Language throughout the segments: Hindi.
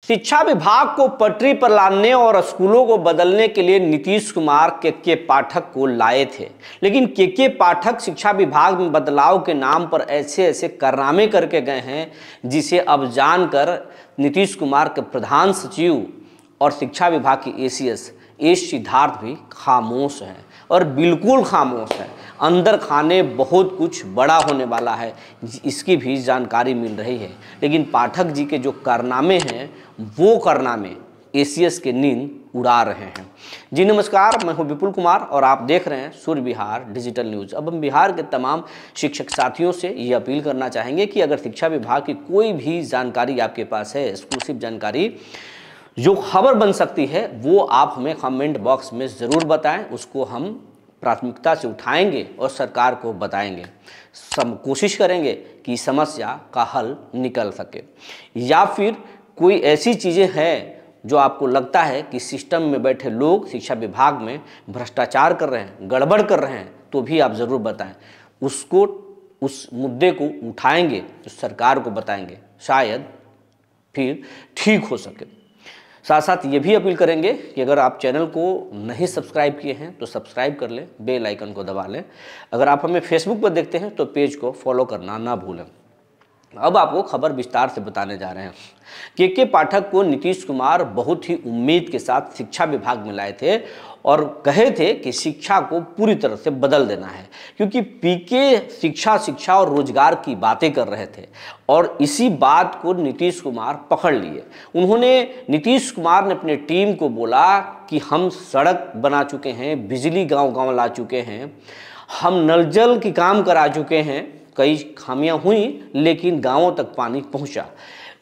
शिक्षा विभाग को पटरी पर लाने और स्कूलों को बदलने के लिए नीतीश कुमार के पाठक को लाए थे, लेकिन के पाठक शिक्षा विभाग में बदलाव के नाम पर ऐसे ऐसे कारनामे करके गए हैं जिसे अब जानकर नीतीश कुमार के प्रधान सचिव और शिक्षा विभाग की एसीएस एस सिद्धार्थ भी खामोश हैं और बिल्कुल खामोश है। अंदर खाने बहुत कुछ बड़ा होने वाला है, इसकी भी जानकारी मिल रही है। लेकिन पाठक जी के जो कारनामे हैं वो कारनामे एसीएस के नींद उड़ा रहे हैं। जी नमस्कार, मैं हूं विपुल कुमार और आप देख रहे हैं सूर्य बिहार डिजिटल न्यूज़। अब हम बिहार के तमाम शिक्षक साथियों से ये अपील करना चाहेंगे कि अगर शिक्षा विभाग की कोई भी जानकारी आपके पास है, एक्सक्लूसिव जानकारी जो खबर बन सकती है, वो आप हमें कमेंट बॉक्स में ज़रूर बताएं। उसको हम प्राथमिकता से उठाएंगे और सरकार को बताएंगे। सब कोशिश करेंगे कि समस्या का हल निकल सके। या फिर कोई ऐसी चीज़ें हैं जो आपको लगता है कि सिस्टम में बैठे लोग शिक्षा विभाग में भ्रष्टाचार कर रहे हैं, गड़बड़ कर रहे हैं, तो भी आप ज़रूर बताएं। उसको उस मुद्दे को उठाएंगे तो सरकार को बताएंगे, शायद फिर ठीक हो सके। साथ साथ ये भी अपील करेंगे कि अगर आप चैनल को नहीं सब्सक्राइब किए हैं तो सब्सक्राइब कर लें, बेल आइकन को दबा लें। अगर आप हमें फेसबुक पर देखते हैं तो पेज को फॉलो करना ना भूलें। अब आपको खबर विस्तार से बताने जा रहे हैं। के पाठक को नीतीश कुमार बहुत ही उम्मीद के साथ शिक्षा विभाग में लाए थे और कहे थे कि शिक्षा को पूरी तरह से बदल देना है, क्योंकि पीके शिक्षा और रोजगार की बातें कर रहे थे और इसी बात को नीतीश कुमार पकड़ लिए। नीतीश कुमार ने अपने टीम को बोला कि हम सड़क बना चुके हैं, बिजली गांव-गांव ला चुके हैं, हम नल जल की काम करा चुके हैं, कई खामियां हुई लेकिन गांवों तक पानी पहुंचा,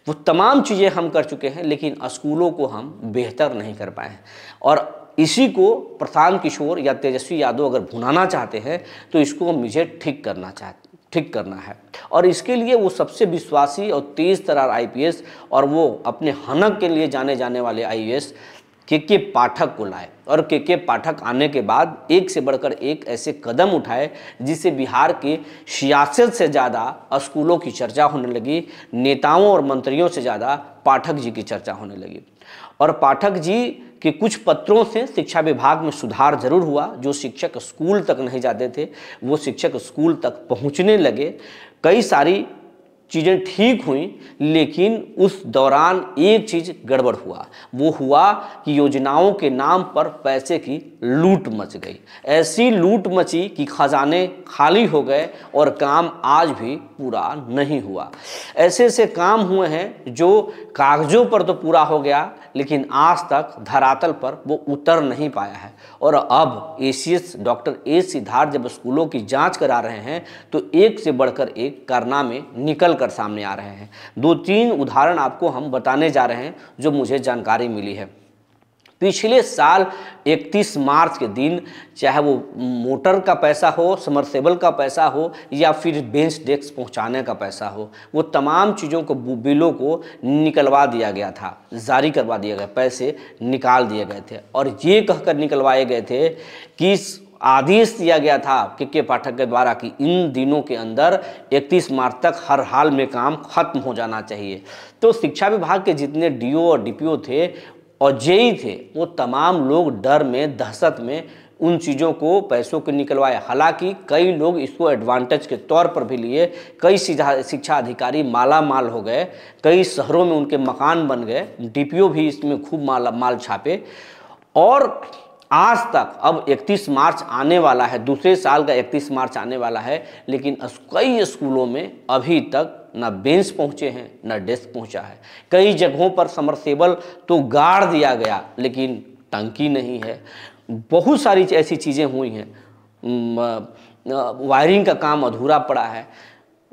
वो तमाम चीज़ें हम कर चुके हैं, लेकिन स्कूलों को हम बेहतर नहीं कर पाए हैं। और इसी को प्रशांत किशोर या तेजस्वी यादव अगर भुनाना चाहते हैं तो इसको मुझे ठीक करना है। और इसके लिए वो सबसे विश्वासी और तेज तर्रार आईपीएस और वो अपने हनक के लिए जाने जाने वाले आईएएस के पाठक को लाए और के पाठक आने के बाद एक से बढ़कर एक ऐसे कदम उठाए जिससे बिहार की सियासत से ज़्यादा स्कूलों की चर्चा होने लगी, नेताओं और मंत्रियों से ज़्यादा पाठक जी की चर्चा होने लगी। और पाठक जी के कुछ पत्रों से शिक्षा विभाग में सुधार जरूर हुआ। जो शिक्षक स्कूल तक नहीं जाते थे वो शिक्षक स्कूल तक पहुंचने लगे, कई सारी चीज़ें ठीक हुई, लेकिन उस दौरान एक चीज़ गड़बड़ हुआ। वो हुआ कि योजनाओं के नाम पर पैसे की लूट मच गई। ऐसी लूट मची कि खजाने खाली हो गए और काम आज भी पूरा नहीं हुआ। ऐसे ऐसे काम हुए हैं जो कागजों पर तो पूरा हो गया, लेकिन आज तक धरातल पर वो उतर नहीं पाया है। और अब एसीएस डॉक्टर एस सिद्धार्थ जब स्कूलों की जांच करा रहे हैं तो एक से बढ़कर एक कारनामे निकल कर सामने आ रहे हैं। 2-3 उदाहरण आपको हम बताने जा रहे हैं जो मुझे जानकारी मिली है। पिछले साल 31 मार्च के दिन, चाहे वो मोटर का पैसा हो, समरसेबल का पैसा हो या फिर बेंच डेस्क पहुंचाने का पैसा हो, वो तमाम चीज़ों को, बिलों को निकलवा दिया गया था, जारी करवा दिया गया, पैसे निकाल दिए गए थे। और ये कहकर निकलवाए गए थे कि आदेश दिया गया था के पाठक के द्वारा कि इन दिनों के अंदर 31 मार्च तक हर हाल में काम खत्म हो जाना चाहिए। तो शिक्षा विभाग के जितने डीओ और डीपीओ थे और जेई थे, वो तमाम लोग डर में, दहशत में उन चीज़ों को, पैसों को निकलवाए। हालांकि कई लोग इसको एडवांटेज के तौर पर भी लिए, कई शिक्षा अधिकारी माला माल हो गए, कई शहरों में उनके मकान बन गए, डीपीओ भी इसमें खूब माल छापे। और आज तक अब 31 मार्च आने वाला है, दूसरे साल का 31 मार्च आने वाला है, लेकिन कई स्कूलों में अभी तक ना बेंच पहुंचे हैं, ना डेस्क पहुंचा है। कई जगहों पर समरसेबल तो गाड़ दिया गया, लेकिन टंकी नहीं है। बहुत सारी ऐसी चीज़ें हुई हैं, वायरिंग का काम अधूरा पड़ा है,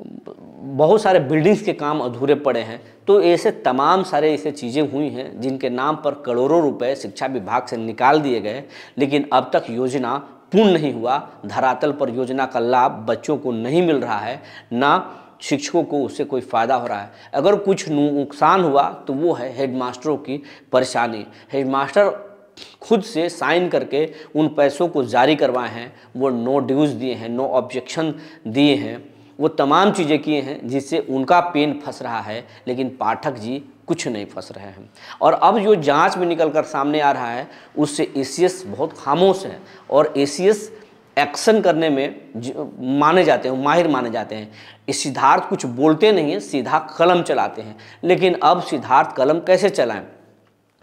बहुत सारे बिल्डिंग्स के काम अधूरे पड़े हैं। तो ऐसे तमाम सारे ऐसे चीज़ें हुई हैं जिनके नाम पर करोड़ों रुपए शिक्षा विभाग से निकाल दिए गए, लेकिन अब तक योजना पूर्ण नहीं हुआ। धरातल पर योजना का लाभ बच्चों को नहीं मिल रहा है, ना शिक्षकों को उससे कोई फ़ायदा हो रहा है। अगर कुछ नुकसान हुआ तो वो है हेडमास्टरों की परेशानी। हेडमास्टर खुद से साइन करके उन पैसों को जारी करवाए हैं, वो नो ड्यूज़ दिए हैं, नो ऑब्जेक्शन दिए हैं, वो तमाम चीज़ें किए हैं जिससे उनका पेन फंस रहा है। लेकिन पाठक जी कुछ नहीं फंस रहे हैं। और अब जो जांच में निकल कर सामने आ रहा है उससे एसीएस बहुत खामोश है और एसीएस एक्शन करने में माने जाते हैं, माहिर माने जाते हैं। इस सिद्धार्थ कुछ बोलते नहीं हैं, सीधा कलम चलाते हैं। लेकिन अब सिद्धार्थ कलम कैसे चलाएं?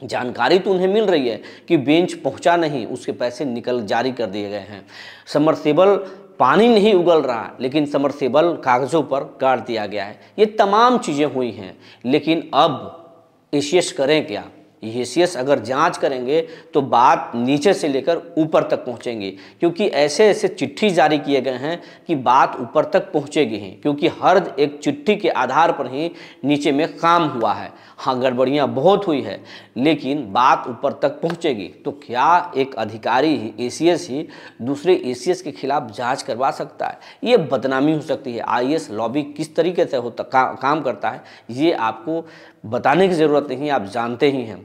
जानकारी तो उन्हें मिल रही है कि बेंच पहुंचा नहीं, उसके पैसे निकल जारी कर दिए गए हैं। समरसेबल पानी नहीं उगल रहा, लेकिन समरसेबल कागज़ों पर काट दिया गया है। ये तमाम चीज़ें हुई हैं, लेकिन अब एसीएस करें क्या? एसीएस अगर जांच करेंगे तो बात नीचे से लेकर ऊपर तक पहुंचेंगी, क्योंकि ऐसे ऐसे चिट्ठी जारी किए गए हैं कि बात ऊपर तक पहुंचेगी ही, क्योंकि हर एक चिट्ठी के आधार पर ही नीचे में काम हुआ है। हाँ, गड़बड़ियाँ बहुत हुई है, लेकिन बात ऊपर तक पहुंचेगी। तो क्या एक अधिकारी ही, एसीएस ही दूसरे एसीएस के खिलाफ जांच करवा सकता है? ये बदनामी हो सकती है। आईएएस लॉबी किस तरीके से काम करता है ये आपको बताने की ज़रूरत नहीं, आप जानते ही हैं।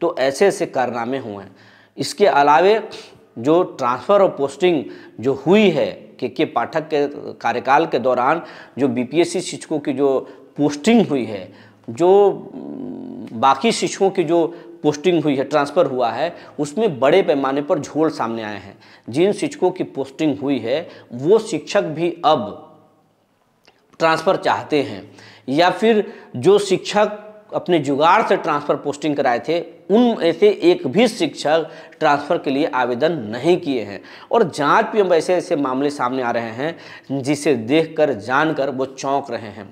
तो ऐसे ऐसे कारनामे हुए हैं। इसके अलावे जो ट्रांसफ़र और पोस्टिंग जो हुई है के पाठक के कार्यकाल के दौरान, जो बीपीएससी शिक्षकों की जो पोस्टिंग हुई है, जो बाकी शिक्षकों की जो पोस्टिंग हुई है, ट्रांसफ़र हुआ है, उसमें बड़े पैमाने पर झोल सामने आए हैं। जिन शिक्षकों की पोस्टिंग हुई है वो शिक्षक भी अब ट्रांसफ़र चाहते हैं, या फिर जो शिक्षक अपने जुगाड़ से ट्रांसफ़र पोस्टिंग कराए थे उन में से एक भी शिक्षक ट्रांसफ़र के लिए आवेदन नहीं किए हैं। और जांच भी अब ऐसे ऐसे मामले सामने आ रहे हैं जिसे देखकर जानकर वो चौंक रहे हैं,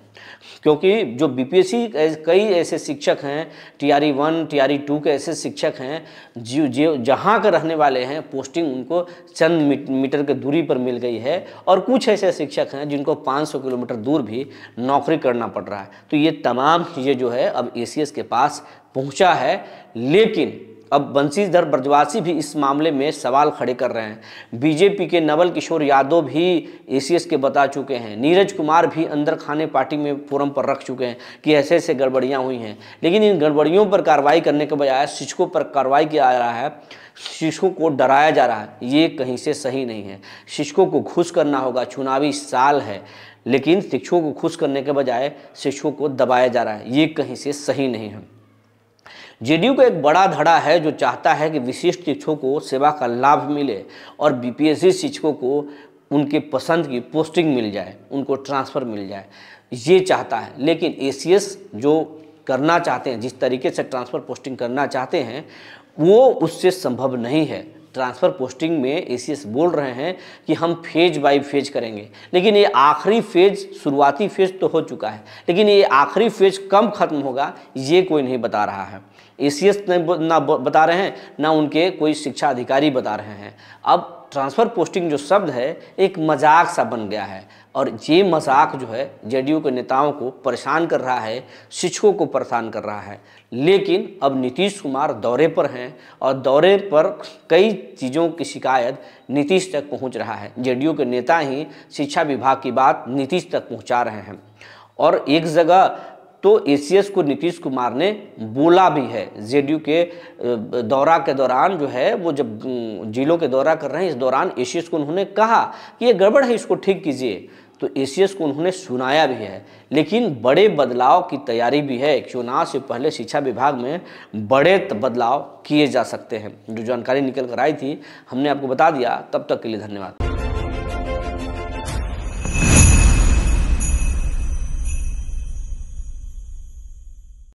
क्योंकि जो बीपीएससी कई ऐसे शिक्षक हैं, टीआरई 1 टीआरई 2 के ऐसे शिक्षक हैं जो जहाँ के रहने वाले हैं, पोस्टिंग उनको चंद मीटर के दूरी पर मिल गई है, और कुछ ऐसे शिक्षक हैं जिनको 500 किलोमीटर दूर भी नौकरी करना पड़ रहा है। तो ये तमाम चीज़ें जो है अब एसीएस के पास पहुँचा है, लेकिन अब बंशीधर ब्रजवासी भी इस मामले में सवाल खड़े कर रहे हैं। बीजेपी के नवल किशोर यादव भी एसीएस के बता चुके हैं। नीरज कुमार भी अंदर खाने पार्टी में फोरम पर रख चुके हैं कि ऐसे ऐसे गड़बड़ियां हुई हैं। लेकिन इन गड़बड़ियों पर कार्रवाई करने के बजाय शिक्षकों पर कार्रवाई किया जा रहा है, शिक्षकों को डराया जा रहा है। ये कहीं से सही नहीं है। शिक्षकों को खुश करना होगा, चुनावी साल है, लेकिन शिक्षकों को खुश करने के बजाय शिक्षकों को दबाया जा रहा है। ये कहीं से सही नहीं है। जेडीयू का एक बड़ा धड़ा है जो चाहता है कि विशिष्ट शिक्षकों को सेवा का लाभ मिले और बीपीएससी शिक्षकों को उनके पसंद की पोस्टिंग मिल जाए, उनको ट्रांसफ़र मिल जाए, ये चाहता है। लेकिन एसीएस जो करना चाहते हैं, जिस तरीके से ट्रांसफ़र पोस्टिंग करना चाहते हैं, वो उससे संभव नहीं है। ट्रांसफ़र पोस्टिंग में एसीएस बोल रहे हैं कि हम फेज बाय फेज करेंगे, लेकिन ये आखिरी फेज, शुरुआती फेज तो हो चुका है, लेकिन ये आखिरी फेज कब खत्म होगा ये कोई नहीं बता रहा है। एसीएस ना बता रहे हैं, ना उनके कोई शिक्षा अधिकारी बता रहे हैं। अब ट्रांसफ़र पोस्टिंग जो शब्द है एक मजाक सा बन गया है, और ये मजाक जो है जेडीयू के नेताओं को परेशान कर रहा है, शिक्षकों को परेशान कर रहा है। लेकिन अब नीतीश कुमार दौरे पर हैं और दौरे पर कई चीज़ों की शिकायत नीतीश तक पहुंच रहा है। जेडीयू के नेता ही शिक्षा विभाग की बात नीतीश तक पहुंचा रहे हैं, और एक जगह तो एसीएस को नीतीश कुमार ने बोला भी है। जेडीयू के दौरा के दौरान जो है, वो जब जिलों के दौरा कर रहे हैं, इस दौरान एसीएस को उन्होंने कहा कि ये गड़बड़ है, इसको ठीक कीजिए। तो एसीएस को उन्होंने सुनाया भी है, लेकिन बड़े बदलाव की तैयारी भी है। चुनाव से पहले शिक्षा विभाग में बड़े बदलाव किए जा सकते हैं। जो जानकारी निकल कर आई थी हमने आपको बता दिया। तब तक के लिए धन्यवाद।